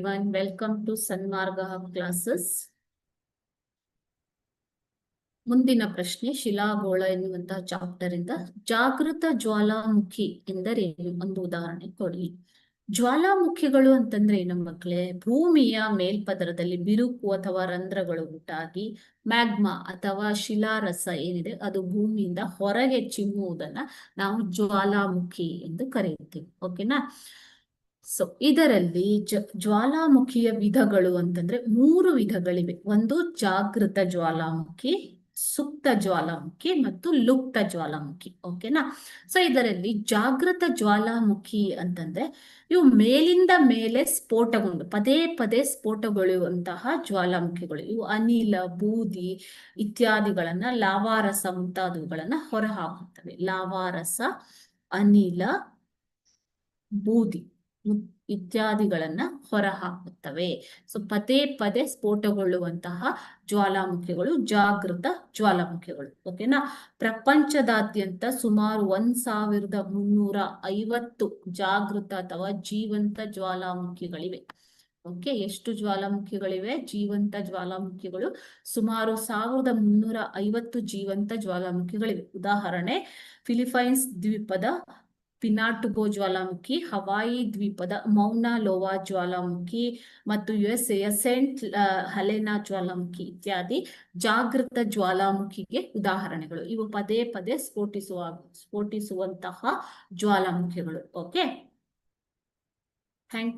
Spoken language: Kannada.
Everyone, welcome to Sanmarga classes. ಮುಂದಿನ ಪ್ರಶ್ನೆ ಶಿಲಾಗೋಳ ಎನ್ನುವಂತಹ ಚಾಪ್ಟರ್ ಇಂದ ಜಾಗೃತ ಜ್ವಾಲಾಮುಖಿ ಎಂದರೇನು ಒಂದು ಉದಾಹರಣೆ ಕೊಡಿ. ಜ್ವಾಲಾಮುಖಿಗಳು ಅಂತಂದ್ರೆ ಏನು ಮಕ್ಕಳೇ? ಭೂಮಿಯ ಮೇಲ್ಪದರದಲ್ಲಿ ಬಿರುಕು ಅಥವಾ ರಂಧ್ರಗಳು ಉಂಟಾಗಿ ಮ್ಯಾಗ್ಮಾ ಅಥವಾ ಶಿಲಾರಸ ಏನಿದೆ ಅದು ಭೂಮಿಯಿಂದ ಹೊರಗೆ ಚಿಮ್ಮುವುದನ್ನ ನಾವು ಜ್ವಾಲಾಮುಖಿ ಎಂದು ಕರೆಯುತ್ತೇವೆ. ಓಕೆನಾ? ಸೊ ಇದರಲ್ಲಿ ಜ್ವಾಲಾಮುಖಿಯ ವಿಧಗಳು ಅಂತಂದ್ರೆ 3 ವಿಧಗಳಿವೆ. ಒಂದು ಜಾಗೃತ ಜ್ವಾಲಾಮುಖಿ, ಸುಪ್ತ ಜ್ವಾಲಾಮುಖಿ ಮತ್ತು ಲುಪ್ತ ಜ್ವಾಲಾಮುಖಿ. ಓಕೆನಾ? ಸೊ ಇದರಲ್ಲಿ ಜಾಗೃತ ಜ್ವಾಲಾಮುಖಿ ಅಂತಂದ್ರೆ ಇವು ಮೇಲಿಂದ ಮೇಲೆ ಸ್ಫೋಟಗೊಂಡು ಪದೇ ಪದೇ ಸ್ಫೋಟಗೊಳ್ಳುವಂತಹ ಜ್ವಾಲಾಮುಖಿಗಳು. ಇವು ಅನಿಲ, ಬೂದಿ ಇತ್ಯಾದಿಗಳನ್ನ, ಲಾವಾರಸ ಮುಂತಾದವುಗಳನ್ನ ಹೊರಹಾಕುತ್ತವೆ. ಲಾವಾರಸ, ಅನಿಲ, ಬೂದಿ ಇತ್ಯಾದಿಗಳನ್ನ ಹೊರಹಾಕುತ್ತವೆ. ಸೊ ಪದೇ ಪದೇ ಸ್ಫೋಟಗೊಳ್ಳುವಂತಹ ಜ್ವಾಲಾಮುಖಿಗಳು ಜಾಗೃತ ಜ್ವಾಲಾಮುಖಿಗಳು. ಓಕೆನಾ? ಪ್ರಪಂಚದಾದ್ಯಂತ ಸುಮಾರು 1350 ಜಾಗೃತ ಅಥವಾ ಜೀವಂತ ಜ್ವಾಲಾಮುಖಿಗಳಿವೆ. ಓಕೆ, ಎಷ್ಟು ಜ್ವಾಲಾಮುಖಿಗಳಿವೆ? ಜೀವಂತ ಜ್ವಾಲಾಮುಖಿಗಳು ಸುಮಾರು 1350 ಜೀವಂತ ಜ್ವಾಲಾಮುಖಿಗಳಿವೆ. ಉದಾಹರಣೆ, ಫಿಲಿಪೈನ್ಸ್ ದ್ವೀಪದ ಪಿನಾಟುಬೋ ಜ್ವಾಲಾಮುಖಿ, ಹವಾಯಿ ದ್ವೀಪದ ಮೌನಾ ಲೋವಾ ಜ್ವಾಲಾಮುಖಿ ಮತ್ತು USA ಸೆಂಟ್ ಹೆಲೆನಾ ಜ್ವಾಲಾಮುಖಿ ಇತ್ಯಾದಿ ಜಾಗೃತ ಜ್ವಾಲಾಮುಖಿಗೆ ಉದಾಹರಣೆಗಳು. ಇವು ಪದೇ ಪದೇ ಸ್ಫೋಟಿಸುವಂತಹ ಜ್ವಾಲಾಮುಖಿಗಳು. Okay, thank you.